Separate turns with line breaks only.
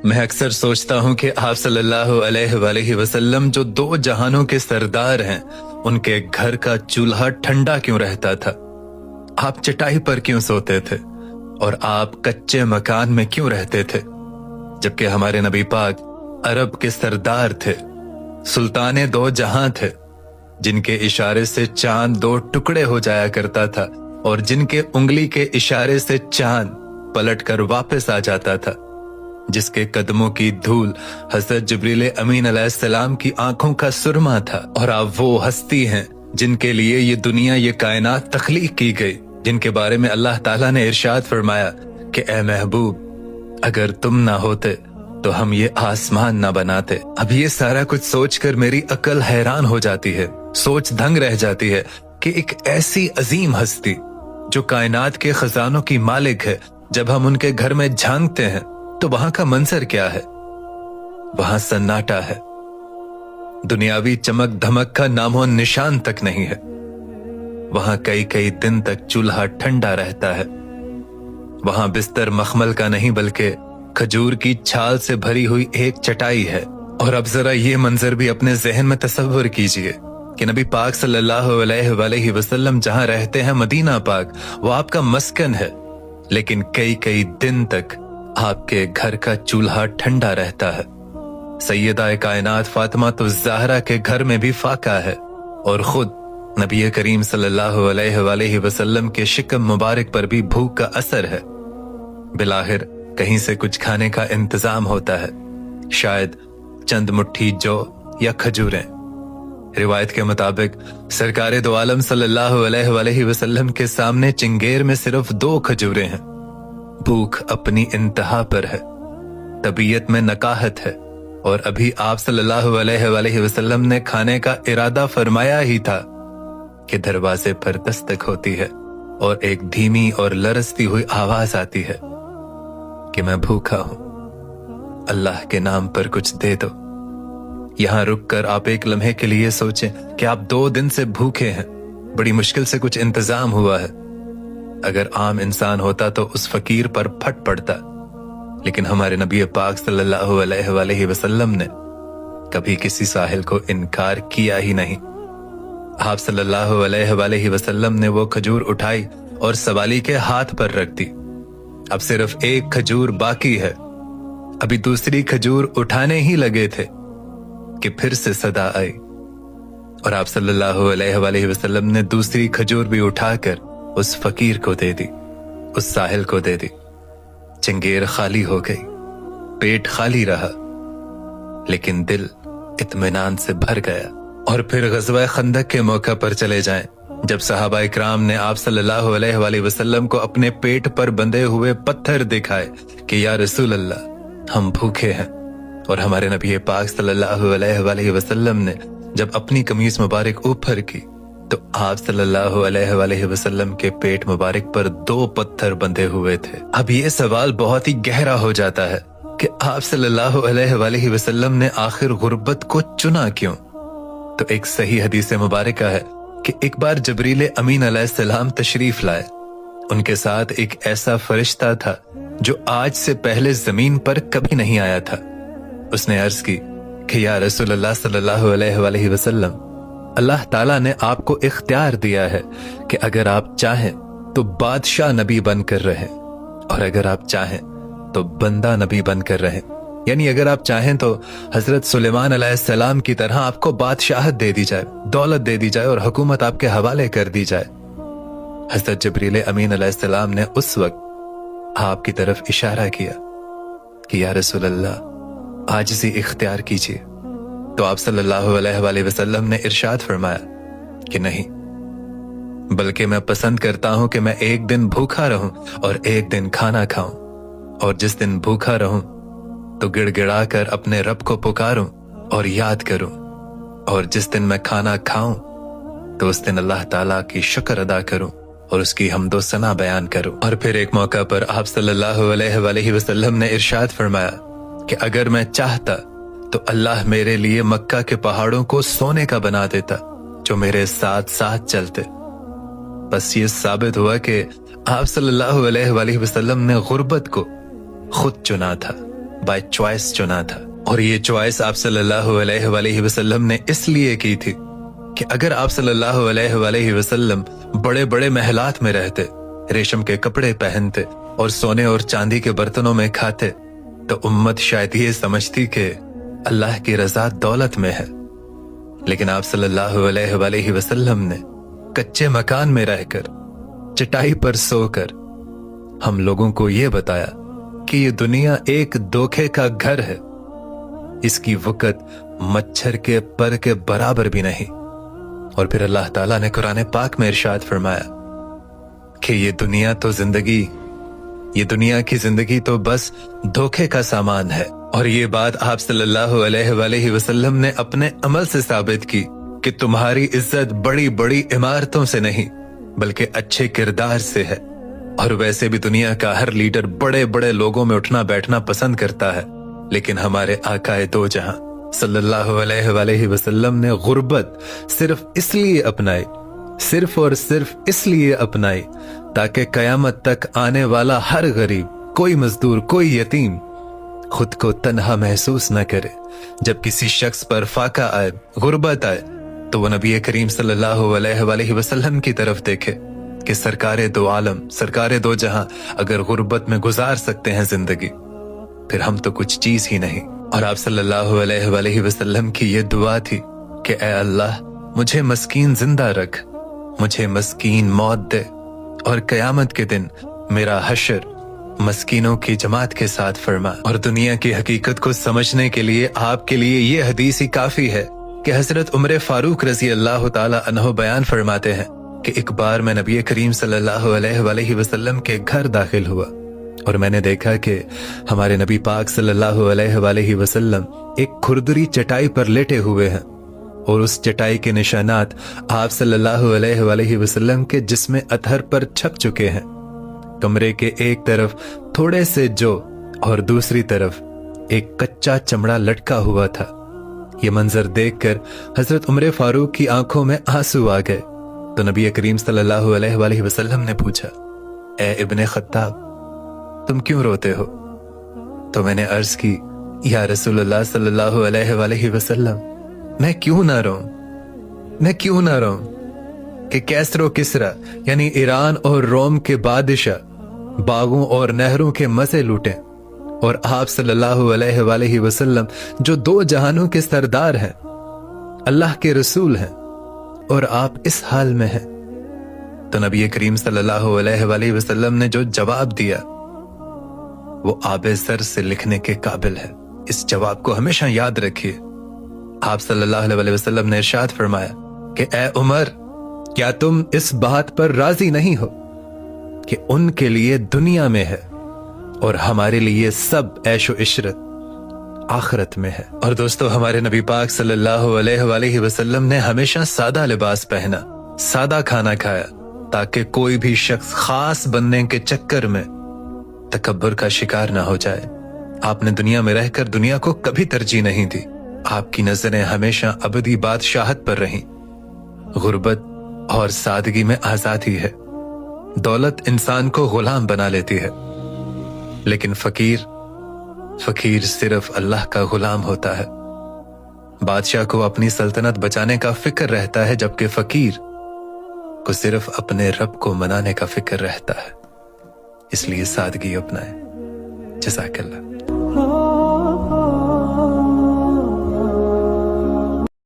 मैं अक्सर सोचता हूँ कि आप सल्लल्लाहु अलैहि वसल्लम जो दो जहानों के सरदार हैं, उनके घर का चूल्हा ठंडा क्यों रहता था? आप चटाई पर क्यों सोते थे और आप कच्चे मकान में क्यों रहते थे? जबकि हमारे नबी पाक अरब के सरदार थे, सुल्ताने दो जहां थे, जिनके इशारे से चांद दो टुकड़े हो जाया करता था और जिनके उंगली के इशारे से चांद पलटकर वापस आ जाता था, जिसके कदमों की धूल हजरत जिब्रील अमीन अलैहिस्सलाम की आंखों का सुरमा था। और आप वो हस्ती हैं जिनके लिए ये दुनिया, ये कायनात तख्लीक की गई, जिनके बारे में अल्लाह ताला ने इरशाद फरमाया कि ए महबूब, अगर तुम ना होते तो हम ये आसमान ना बनाते। अब ये सारा कुछ सोचकर मेरी अकल हैरान हो जाती है, सोच दंग रह जाती है कि एक ऐसी अजीम हस्ती जो कायनात के खजानों की मालिक है, जब हम उनके घर में झांकते हैं तो वहां का मंजर क्या है? वहां सन्नाटा है, दुनियावी चमक धमक का नामो निशान तक नहीं है। वहां कई कई दिन तक चूल्हा ठंडा रहता है। वहां बिस्तर मखमल का नहीं बल्कि खजूर की छाल से भरी हुई एक चटाई है। और अब जरा ये मंजर भी अपने जहन में तसव्वुर कीजिए कि नबी पाक सल्लल्लाहु अलैहि वसल्लम जहां रहते हैं, मदीना पाक, वो आपका मस्कन है, लेकिन कई कई दिन तक आपके घर का चूल्हा ठंडा रहता है। सैयदा कायनात फातिमा तो ज़हरा के घर में भी फाका है और खुद नबी करीम सल्लल्लाहु अलैहि वसल्लम के शिकम मुबारक पर भी भूख का असर है। बिलाहिर कहीं से कुछ खाने का इंतजाम होता है, शायद चंद मुट्ठी जौ या खजूरें। रिवायत के मुताबिक सरकारे दो आलम सल्लल्लाहु अलैहि वसल्लम के सामने चिंगेर में सिर्फ 2 खजूरें हैं। भूख अपनी इंतहा पर है, तबीयत में नकाहत है, और अभी आप सल्लल्लाहु अलैहि वसल्लम ने खाने का इरादा फरमाया ही था कि दरवाजे पर दस्तक होती है और एक धीमी और लरजती हुई आवाज आती है कि मैं भूखा हूं, अल्लाह के नाम पर कुछ दे दो। यहां रुककर आप एक लम्हे के लिए सोचें कि आप 2 दिन से भूखे हैं, बड़ी मुश्किल से कुछ इंतजाम हुआ है। अगर आम इंसान होता तो उस फकीर पर फट पड़ता, लेकिन हमारे नबी पाक सल्लल्लाहु अलैहि वसल्लम ने कभी किसी साहिल को इनकार किया ही नहीं। आप सल्लल्लाहु अलैहि वसल्लम ने वो खजूर उठाई और सवाली के हाथ पर रख दी। अब सिर्फ एक खजूर बाकी है। अभी दूसरी खजूर उठाने ही लगे थे कि फिर से सदा आई और आप सल्लल्लाहु अलैहि वसल्लम ने दूसरी खजूर भी उठाकर उस फकीर को दे दी, उस साहिल को दे दी। चिंगेर खाली हो गई, पेट खाली रहा, लेकिन दिल इत्मीनान से भर गया। और फिर गज़वा खंदक के मौका पर चले जाएं, जब सहाबा इकराम ने आप सल्लल्लाहु अलैहि वसल्लम को अपने पेट पर बंधे हुए पत्थर दिखाए कि या रसूल अल्लाह, हम भूखे हैं। और हमारे नबी पाक सल्लल्लाहु अलैहि वसल्लम ने जब अपनी कमीज मुबारक ऊपर की तो आप सल्लल्लाहु अलैहि वसल्लम के पेट मुबारक पर 2 पत्थर बंधे हुए थे। अब ये सवाल बहुत ही गहरा हो जाता है कि आप सल्लल्लाहु अलैहि वसल्लम ने आखिर गुर्बत को चुना क्यों? तो एक सही हदीस मुबारक है कि एक बार जिब्रील अमीन अलैहिस्सलाम तशरीफ लाए। उनके साथ एक ऐसा फरिश्ता था जो आज से पहले जमीन पर कभी नहीं आया था। उसने अर्ज की कि या रसूल अल्लाह सल्लल्लाहु अलैहि वसल्लम, अल्लाह ताला ने आपको इख्तियार दिया है कि अगर आप चाहें तो बादशाह नबी बनकर रहें, और अगर आप चाहें तो बंदा नबी बनकर रहें। यानी अगर आप चाहें तो हजरत सुलेमान अलैहिस्सलाम की तरह आपको बादशाहत दे दी जाए, दौलत दे दी जाए और हुकूमत आपके हवाले कर दी जाए। हजरत जिब्रील अमीन अलैहिस्सलाम ने उस वक्त आपकी तरफ इशारा किया कि या रसूल अल्लाह, आजिज़ी इख्तियार कीजिए। तो आप सल्लल्लाहु अलैहि वसल्लम ने इरशाद फरमाया कि नहीं, बल्कि मैं पसंद करता हूं कि मैं एक दिन भूखा रहूं और एक दिन खाना खाऊं, और जिस दिन भूखा रहूं तो गिड़गिड़ा कर अपने रब को पुकारूं और याद करूं, और जिस दिन मैं खाना खाऊं तो उस दिन अल्लाह ताला की शुक्र अदा करूं और उसकी हम्दो सना बयान करूं। और फिर एक मौका पर आप सल्लल्लाहु अलैहि वसल्लम ने इरशाद फरमाया कि अगर मैं चाहता तो अल्लाह मेरे लिए मक्का के पहाड़ों को सोने का बना देता जो मेरे साथ साथ चलते। बस ये साबित हुआ कि आप सल्लल्लाहु अलैहि वसल्लम ने गुर्बत को खुद चुना था, बाय चॉइस चुना था। और ये चॉइस आप सल्लल्लाहु अलैहि वसल्लम ने इसलिए की थी कि अगर आप सल्लल्लाहु अलैहि वसल्लम बड़े बड़े महलात में रहते, रेशम के कपड़े पहनते और सोने और चांदी के बर्तनों में खाते, तो उम्मत शायद ये समझती कि अल्लाह की रजा दौलत में है। लेकिन आप सल्लल्लाहु अलैहि वसल्लम ने कच्चे मकान में रहकर, चटाई पर सोकर हम लोगों को ये बताया कि ये दुनिया एक धोखे का घर है, इसकी वक़्त मच्छर के पर के बराबर भी नहीं। और फिर अल्लाह ताला ने कुरान पाक में इरशाद फरमाया कि ये दुनिया की जिंदगी तो बस धोखे का सामान है। और ये बात आप सल्लल्लाहु अलैहि वसल्लम ने अपने अमल से साबित की कि तुम्हारी इज्जत बड़ी बड़ी इमारतों से नहीं बल्कि अच्छे किरदार से है। और वैसे भी दुनिया का हर लीडर बड़े बड़े लोगों में उठना बैठना पसंद करता है, लेकिन हमारे आकाए दो जहां सल्लल्लाहु अलैहि वसल्लम ने गुर्बत सिर्फ और सिर्फ इसलिए अपनाई ताकि कयामत तक आने वाला हर गरीब, कोई मजदूर, कोई यतीम खुद को तन्हा महसूस न करे। जब किसी शख्स पर फाका आए, गुर्बत आए, तो वो नबी करीम सल्लल्लाहु अलैहि वसल्लम की तरफ देखे कि सरकारे दो आलम, सरकारे दो जहां अगर गुर्बत में गुजार सकते हैं जिंदगी, फिर हम तो कुछ चीज ही नहीं। और आप सल्लल्लाहु अलैहि वसल्लम की ये दुआ थी कि ऐ अल्लाह, मुझे मस्कीन जिंदा रख, मुझे मस्कीन मौत दे, और कयामत के दिन मेरा हशर मस्कीनों की जमात के साथ फरमा। और दुनिया की हकीकत को समझने के लिए आपके लिए ये हदीस ही काफी है कि हजरत उमर फारूक रजी अल्लाह ताला अन्हु बयान फरमाते हैं कि एक बार मैं नबी करीम सल्लल्लाहु अलैहि वसल्लम के घर दाखिल हुआ और मैंने देखा कि हमारे नबी पाक सल्लल्लाहु अलैहि वसल्लम एक खुरदरी चटाई पर लेटे हुए हैं और उस चटाई के निशानात आप सल्लल्लाहु अलैहि वसल्लम के जिस्म अतहर पर छप चुके हैं। कमरे के एक तरफ थोड़े से जो और दूसरी तरफ एक कच्चा चमड़ा लटका हुआ था। ये मंजर देखकर हजरत उमर फारूक की आंखों में आंसू आ गए। तो नबी करीम सल्लल्लाहु अलैहि वसल्लम ने पूछा, ए इब्ने खत्ताब, तुम क्यों रोते हो? तो मैंने अर्ज की, या रसूलुल्लाह सल्लल्लाहु अलैहि वसल्लम, मैं क्यों ना रोऊं कि कैसरो किसरा यानी ईरान और रोम के बादशाह बागों और नहरों के मजे लूटें और आप सल्लल्लाहु अलैहि वसल्लम जो दो जहानों के सरदार हैं, अल्लाह के रसूल हैं, और आप इस हाल में हैं। तो नबी करीम सल्लल्लाहु अलैहि वसल्लम ने जो जवाब दिया वो आबे सर से लिखने के काबिल है। इस जवाब को हमेशा याद रखिए। आप सल्लल्लाहु अलैहि वसल्लम ने इरशाद फरमाया कि ए उमर, क्या तुम इस बात पर राजी नहीं हो कि उनके लिए दुनिया में है और हमारे लिए सब ऐशो इशरत आखिरत में है। और दोस्तों, हमारे नबी पाक सल्लल्लाहु अलैहि वसल्लम ने हमेशा सादा लिबास पहना, सादा खाना खाया, ताकि कोई भी शख्स खास बनने के चक्कर में तकब्बुर का शिकार ना हो जाए। आपने दुनिया में रहकर दुनिया को कभी तरजीह नहीं दी। आपकी नजरें हमेशा अबदी बादशाहत पर रहीं। गुर्बत और सादगी में आजादी है। दौलत इंसान को गुलाम बना लेती है, लेकिन फकीर सिर्फ अल्लाह का गुलाम होता है। बादशाह को अपनी सल्तनत बचाने का फिक्र रहता है, जबकि फकीर को सिर्फ अपने रब को मनाने का फिक्र रहता है। इसलिए सादगी अपनाएं। जज़ाकल्लाह।